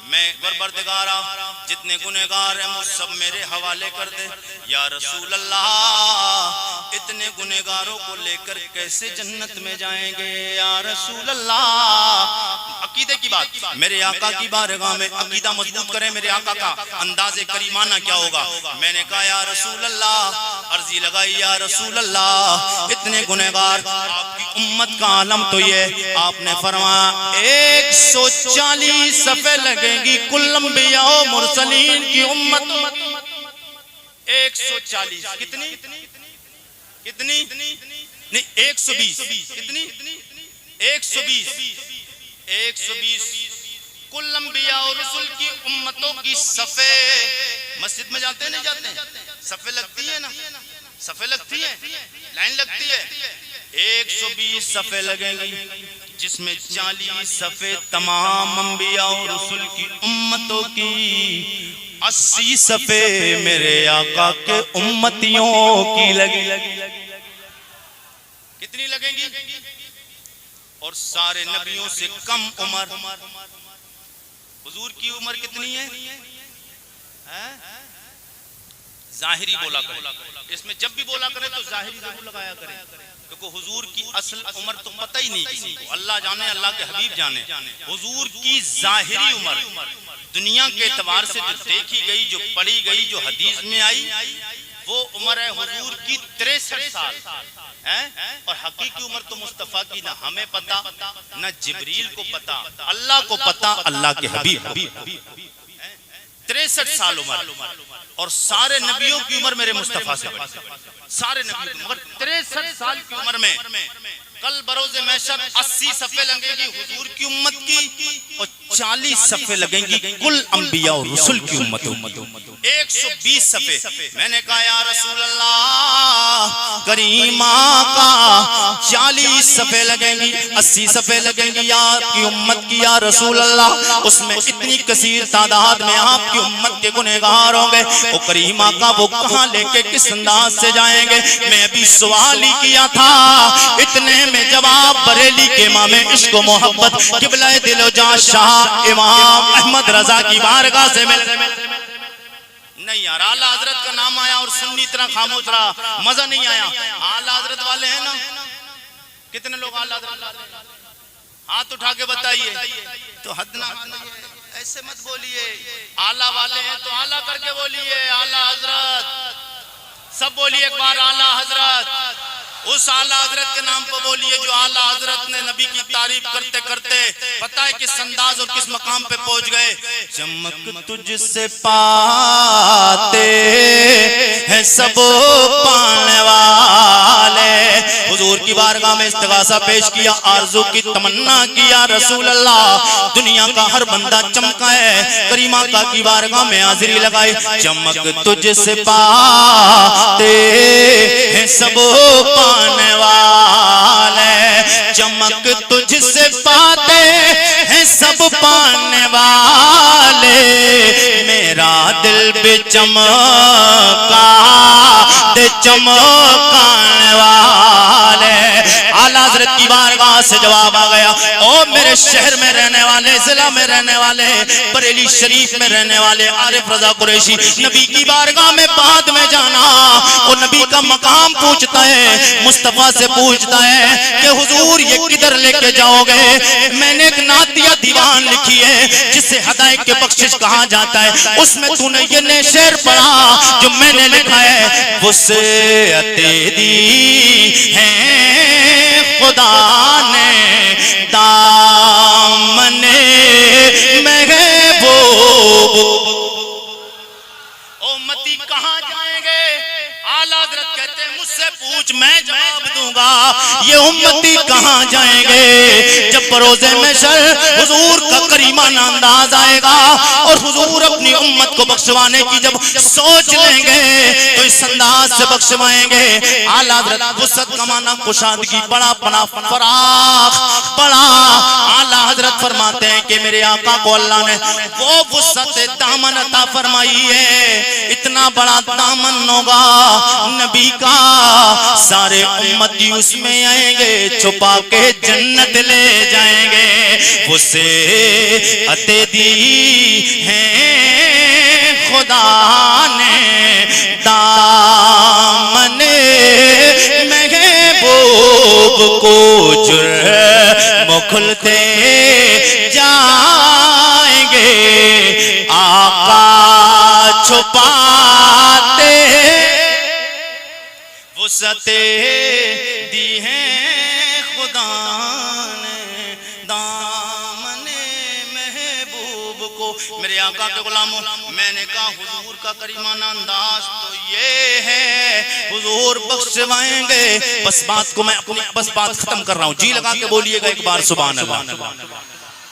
میں پروردگارا جتنے گنہگار ہیں وہ سب میرے حوالے کر دے۔ یا رسول اللہ اتنے گنہگاروں کو لے کر کیسے جنت میں جائیں گے یا رسول اللہ؟ عقیدے کی بات، میرے آقا کی بارگاہ میں عقیدہ مضبوط کریں، میرے آقا کا انداز کریمانہ کیا ہوگا؟ میں نے کہا یا رسول اللہ، عرضی لگائی یا رسول اللہ اتنے گنہگار، آپ کی امت کا عالم تو یہ، آپ نے فرمایا 140 صفحے لگیں گی کل انبیاء و مرسلین کی امت، 140 کتنی کتنی نہیں 120 کتنی 120 کل انبیاء و رسول کی امتوں کی صفحے، مسجد میں جاتے ہیں نہیں جاتے ہیں، صفحے لگتی ہیں نا، صفحے لگتی ہیں، لائن لگتی ہے، 120 صفحے لگیں گی جس میں 40 صفحے تمام انبیاء و رسول کی امتوں کی، 80 صفحے میرے آقا کے امتیوں کی لگیں، کتنی لگیں گی؟ اور سارے نبیوں سے کم عمر، حضور کی عمر کتنی ہے؟ ظاہری بولا کریں، اس میں جب بھی بولا کریں تو ظاہری ضرور لگایا کریں، کیونکہ حضور کی اصل عمر تو پتہ ہی نہیں کسی کو، اللہ جانے اللہ کے حبیب جانے۔ حضور کی ظاہری عمر دنیا کے اعتبار سے جو دیکھی گئی، جو پڑھی گئی، جو حدیث میں آئی، وہ عمر ہے حضور کی 63 سال، اور حقیقی عمر تو مصطفیٰ کی نہ ہمیں پتا نہ جبریل کو پتا، اللہ کو پتا، اللہ کے حبیب 63 سال عمر، اور سارے نبیوں کی عمر میرے مصطفیٰ سے بڑی، سارے نبیوں کی، مگر 63 سال کی عمر میں کل بروز محشر 80 صفحے لگے گی حضور کی امت کی، اور 40 صفحے لگیں گی کل انبیاء اور رسول کی امتوں 120 صفحے. میں نے کہا یا رسول اللہ کریم آقا 40 صفحے لگیں گی 80 صفحے لگیں گی آپ کی امت کی یا رسول اللہ, اس میں اتنی کثیر تعداد میں آپ کی امت کے گنہگار ہوں گے, وہ کریم آقا وہ کہاں لے کے کس انداز سے جائیں گے؟ میں ابھی سوال ہی کیا تھا, اتنے میں جواب بریلی کے امام عشق و محبت قبلہ دل و جاں شاہ امام احمد رضا کی بارگاہ سے مل نہیں یار. اعلیٰ حضرت کا نام آیا اور سنی اتنا خاموش رہا, مزہ نہیں آیا. اعلیٰ حضرت والے ہیں نا, کتنے لوگ اعلیٰ حضرت والے ہیں؟ ہاتھ اٹھا کے بتائیے. تو حد نہ ایسے مت بولیے, اعلیٰ والے ہیں تو اعلیٰ کر کے بولیے اعلیٰ حضرت. سب بولیے ایک بار اعلیٰ حضرت. اس اعلیٰ حضرت کے نام پر بولیے جو اعلیٰ حضرت نے نبی کی تعریف کرتے کرتے پتہ ہے کس انداز اور کس مقام پہ پہنچ گئے. چمک تجھ سے پاتے ہیں سب پانے والے. حضور کی بارگاہ میں استغاثہ پیش کیا, آرزو کی تمنا کیا, رسول اللہ دنیا کا ہر بندہ چمکا ہے, کریم آقا کی بارگاہ میں حاضری لگائی. چمک تجھ سے پاتے ہیں سب پانے والے, چمک تجھ سے پاتے ہیں سب پانے والے, میرا دل بھی چمکا دے چمکانے والے. اعلیٰ حضرت کی بارگاہ سے جواب آ گیا, او میرے شہر میں رہنے والے, ضلع میں رہنے والے, بریلی شریف میں رہنے والے عارف رضا قریشی, نبی کی بارگاہ میں بعد میں جانا. وہ نبی کا مقام پوچھتا ہے, مصطفیٰ سے پوچھتا ہے کہ حضور یہ کدھر لے کے جاؤ گے؟ میں نے ایک نعتیہ دیوان لکھی ہے جسے ہدایت کے بخشش کہا جاتا ہے, اس میں تو نے یہ شعر پڑھا جو میں نے لکھا ہے, وسعتیں دی ہیں خدا نے دامن محبوب. امتی کہاں جائیں گے؟ اعلیٰ حضرت کہتے ہیں مجھ سے پوچھ میں جواب دوں گا. یہ امتی کہاں جائیں گے جب بروز محشر حضور کا کریمانہ انداز آئے گا اور حضور اپنی امت کو بخشوانے کی جب سوچ لیں گے تو اس انداز سے بخشوائیں گے. اعلیٰ حضرت وسعت کا معنی کشادگی, بڑا بڑا فراخ بڑا. اعلیٰ حضرت فرماتے ہیں کہ میرے آقا کو اللہ نے وہ وسعت دامن عطا فرمائی ہے, اتنا بڑا دامن ہوگا نبی کا, سارے امتی اس میں آئیں گے, چھپا کے جنت لے جائیں گے. وسعتیں دی ہیں خدا نے دامن محبوب کو, جرم کھلتے جائیں گے, آقا چھپاتے وسعتیں دی ہیں خدا نے دامن محبوب کو. میرے آقا کے غلاموں, میں نے کہا حضور کا کریمانہ انداز تو یہ ہے, حضور بخشوائیں گے. بس بات کو میں اپنی بس بات ختم کر رہا ہوں, جی لگا کے بولیے گا ایک بار سبحان اللہ.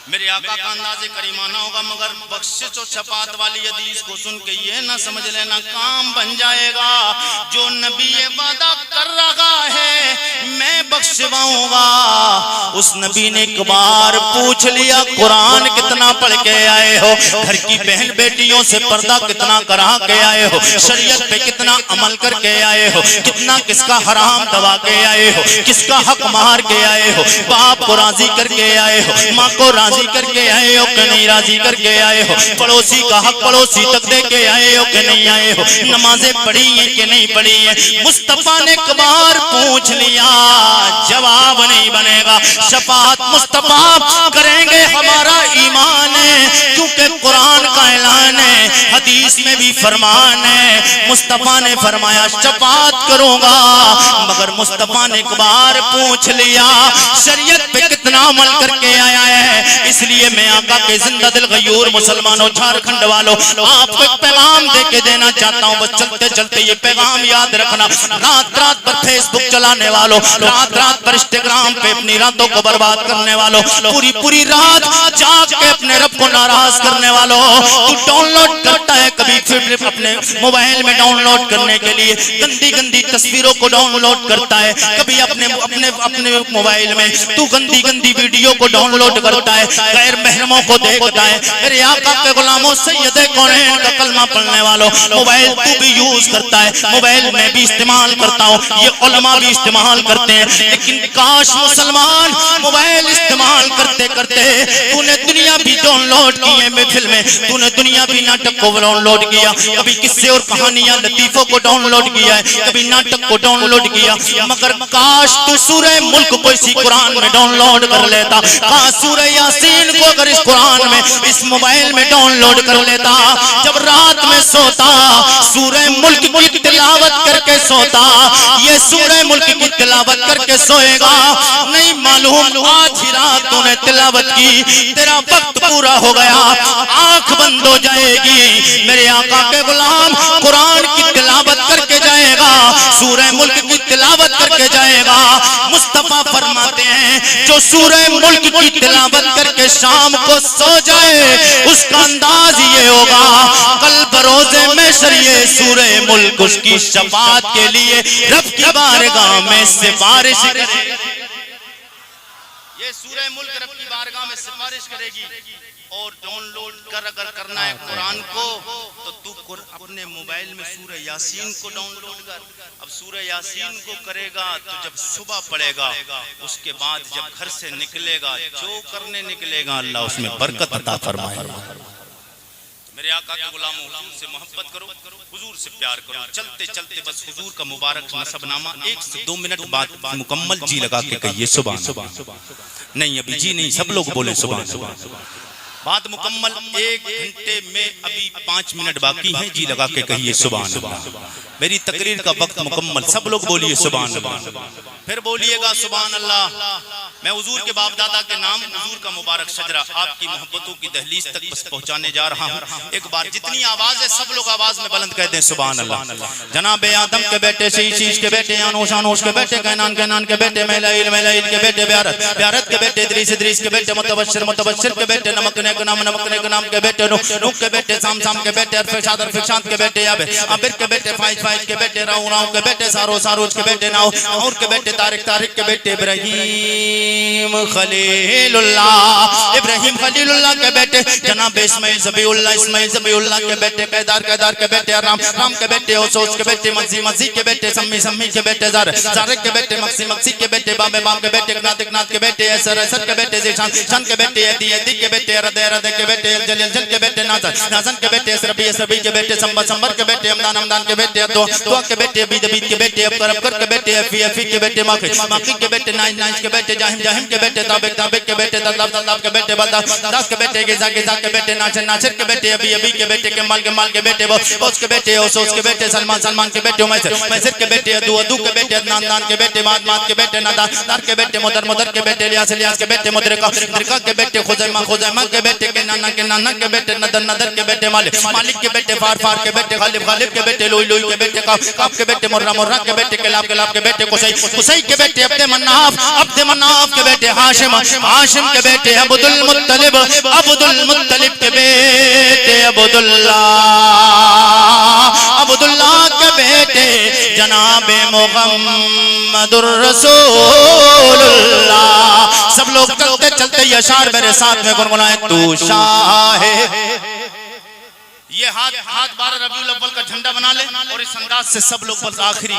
میرے آقا کا انداز کریمانہ ہوگا, مگر بخشش و شفاعت والی حدیث کو سن کے یہ نہ سمجھ لینا کام بن جائے گا. جو نبی وعدہ کر رہا ہے میں بخشواؤں گا, اس نبی نے ایک بار پوچھ لیا قرآن کتنا پڑھ کے آئے ہو, گھر کی بہن بیٹیوں سے پردہ کتنا کرا کے آئے ہو, شریعت پہ کتنا عمل کر کے آئے ہو, کتنا کس کا حرام دبا کے آئے ہو, کس کا حق مار کے آئے ہو, باپ کو راضی کر کے آئے ہو, ماں کو راضی کر کے آئے ہو کہ نہیں راضی کر کے آئے ہو, پڑوسی کا حق پڑوسی تک دے کے آئے ہو کہ نہیں آئے ہو, نمازیں پڑھی ہیں کہ نہیں پڑھی ہیں. مصطفیٰ نے ایک بار پوچھ لیا, جواب نہیں بنے گا. شفاعت مصطفیٰ کریں گے, ہمارا ایمان ہے, کیونکہ قرآن کا اعلان ہے, حدیث میں بھی فرمان ہے. مصطفیٰ نے فرمایا شفاعت کروں گا، مگر مصطفیٰ نے ایک بار پوچھ لیا شریعت پہ کتنا عمل کر کے آیا ہے، اس لیے میں آقا کے زندہ دل غیور مسلمانوں جھارکھنڈ والوں آپ کو ایک پیغام دے کے دینا چاہتا ہوں، بس چلتے چلتے یہ پیغام یاد رکھنا، رات رات پر فیس بک چلانے والوں، رات رات پر انسٹاگرام پہ اپنی راتوں کو برباد کرنے والوں، پوری پوری رات جاگ کے اپنے رب کو ناراض کرنے والوں، تو ڈاؤن لوڈ کرتا ہے کبھی پھر اپنے موبائل میں ڈاؤن لوڈ کرنے کے لیے گندی گندی تصویروں کو ڈاؤن لوڈ کرتا ہے، کبھی اپنے موبائل میں تو گندی گندی ویڈیو کو ڈاؤن لوڈ کرتا ہے، غیر محرموں کو دیکھتا ہے۔ میرے آقا کے غلاموں سید کونین کا کلمہ پڑھنے والوں، موبائل تو بھی یوز کرتا ہے، موبائل میں بھی استعمال کرتا ہوں، یہ علماء بھی استعمال کرتے ہیں، لیکن کاش مسلمان موبائل استعمال کرتے کرتے تو نے دنیا بھی ڈاؤن لوڈ کی ہے، محفل میں تو نے دنیا بھی ناٹک کو ڈاؤن لوڈ کیا، کبھی قصے اور کہانیاں لطیفوں کو ڈاؤن لوڈ کیا ہے، کبھی ناٹک کو ڈاؤن لوڈ کیا، مگر کاش تو سورہ ملک کو اسی قرآن میں ڈاؤن لوڈ کر لیتا، کاش سورہ یاسین کو اگر اس قرآن میں اس موبائل میں ڈاؤن لوڈ کر لیتا، جب رات میں سوتا سورہ ملک کی تلاوت کر کے سوتا، یہ سورہ ملک کی تلاوت کر کے سوئے گا، نہیں معلوم آج ہی رات تو نے تلاوت کی، تیرا وقت پورا ہو گیا، آنکھ بند ہو جائے گی، میرے آقا کے غلام قرآن کی تلاوت کر کے جائے گا، سورہ ملک کی تلاوت کر کے جائے گا، مصطفیٰ فرماتے ہیں جو سورہ ملک کی تلاوت کر کے شام کو سو جائے اس کا انداز یہ ہوگا کل بروز محشر یہ سورہ ملک اس کی شفاعت کے لیے رب کی بارگاہ میں سفارش کرے، یہ سورہ ملک رب کی بارگاہ میں سفارش کرے گی۔ اور ڈاؤن لوڈ کر اگر کرنا ہے قرآن کو تو اپنے موبائل میں سورہ یاسین کو ڈاؤن لوڈ کر، اب سورہ یاسین کو کرے گا تو جب صبح پڑے گا اس کے بعد جب گھر سے نکلے گا جو کرنے نکلے گا اللہ اس میں برکت عطا فرمائے گا۔ میرے آقا کے غلاموں حضور سے محبت کرو، حضور سے پیار کرو، چلتے چلتے بس حضور کا مبارک نسب نامہ 1 سے 2 منٹ بعد مکمل جی لگا کے کہیے سبحان اللہ، نہیں ابھی جی نہیں، سب لوگ بولیں سبحان اللہ، بعد مکمل 1 گھنٹے میں ابھی 5 منٹ باقی ہیں، جی لگا کے کہیے سبحان اللہ، میری تقریر کا وقت مکمل، سب لوگ بولیے سبحان اللہ، پھر بولیے گا سبحان اللہ۔ میں حضور کے باپ دادا کے نام حضور کا مبارک شجرہ آپ کی محبتوں کی دہلیز تک بس پہنچانے جا رہا ہوں، ایک بار جتنی آواز ہے سب لوگ آواز میں بلند کہہ دیں سبحان اللہ۔ جناب آدم کے بیٹے شیش کے بیٹے انوش کے بیٹے کینان کے بیٹے میلائیل کے بیٹے بیارت کے بیٹے ادریس کے بیٹے متبشر کے بیٹے نمک نام کے بیٹے نوح کے بیٹے سام کے بیٹے ارفشاد کے بیٹے عابر کے بیٹے فائز کے بیٹے راؤ کے بیٹے ساروج کے بیٹے ناؤر کے بیٹے طارق کے بیٹے ابراہیم خلیل اللہ کے بیٹے جناب اسماعیل ذبیح اللہ کے بیٹے قیدار کے بیٹے رام کے بیٹے اوسوس کے بیٹے مزی کے بیٹے سمی کے بیٹے زار کے بیٹے مکسی کے بیٹے بام کے بیٹے اقنات کے بیٹے ایسر کے بیٹے شان کے بیٹے عدی کے بیٹے رد کے بیٹے جل کے بیٹے نازن کے بیٹے اسربی کے بیٹے سمبر کے بیٹے امدان کے بیٹے دعا کے بیٹے عبید کے بیٹے ابکر کے بیٹے افی کے بیٹے ماقی کے بیٹے نائش کے بیٹے جاہم کے بیٹے تابق کے بیٹے دلاب کے بیٹے داس کے بیٹے غزا کے بیٹے ناصر کے بیٹے ابی کے بیٹے کمال کے بیٹے بوس کے بیٹے اوسوس کے بیٹے سلمان کے بیٹے میسر کے بیٹے ادو کے بیٹے عدنان کے بیٹے مات کے بیٹے نادار کے بیٹے مدر کے بیٹے الیاس کے بیٹے مدرکہ کے بیٹے خزیمہ کے بیٹے نانا کے بیٹے ندر کے بیٹے مالک کے بیٹے فار کے بیٹے غالب کے بیٹے لوئی کے بیٹے کاف کے بیٹے مرہ کے بیٹے کلاب کے بیٹے قصی کے بیٹے عبد مناف کے بیٹے ہاشم کے بیٹے عبد المطلب کے بیٹے عبد اللہ کے بیٹے جناب محمد الرسول اللہ۔ سب لوگ چلتے چلتے یہ اشعار میرے ساتھ میں گنگنائیں، تو شاہ یہ ہاتھ 12 ربیع الاول کا جھنڈا بنا لے اور اس انداز سے سب لوگ بس آخری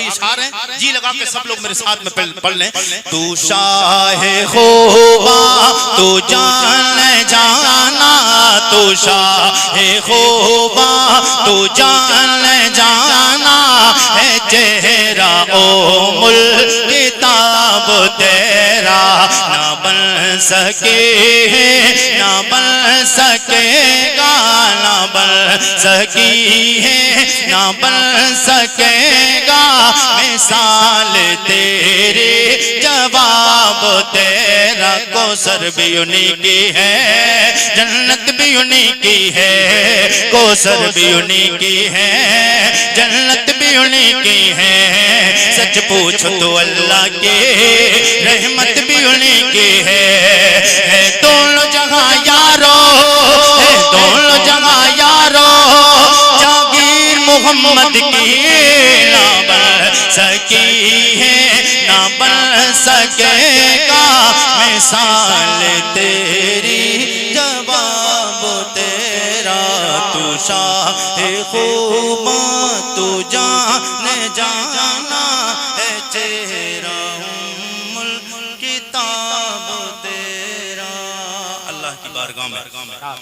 اشعار ہیں جی لگا کے سب لوگ میرے ساتھ میں پڑھ لیں۔ تو شاہ خوباں تو جان جانا، تو شاہ خوباں تو جان جانا ہے، چہرہ او ملک کتاب تیرا نہ بن سکے ہے نہ بن سکے گا، نہ بن سکی ہے نہ بن سکے گا، مثال تیری جواب تیرا، کوثر بھی انہی کی ہے، جنت بھی انہی کی ہے، کوثر بھی انہی کی ہے، جنت بھی انہی کی ہے، سچ پوچھو تو اللہ کی رحمت بھی انہی کی ہے دونوں جہاں یارو، ہے دونوں جہاں یارو، جاگیر محمد کی نہ بن سکی ہے نہ بن سکے گا، مثال تیری جواب تیرا، تو شاہ خوباں تو جان جانا ہے چہرہ کتاب تیرا۔ اللہ کی بارگاہ میں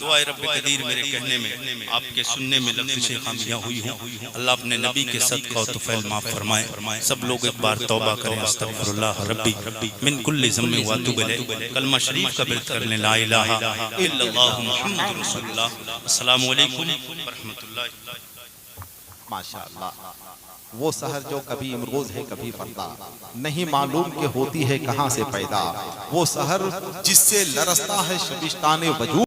دعائے رب قدیر میرے کہنے میں آپ کے سننے میں لفظ خامیاں ہوئی ہوں، اللہ اپنے نبی کے صدقہ و طفیل معاف فرمائے۔ سب لوگ ایک بار توبہ کریں، استغفر اللہ ربی من کل ذنب واتوب الیہ، کلمہ شریف کا ورد کر لیں، لا الہ الا اللہ محمد رسول اللہ۔ السلام علیکم ورحمۃ اللہ۔ ماشاءاللہ، وہ سحر جو کبھی امروز ہے کبھی فردا، نہیں معلوم کہ ہوتی ہے کہاں سے پیدا، وہ سحر جس سے لرزتا ہے شبستان وجود۔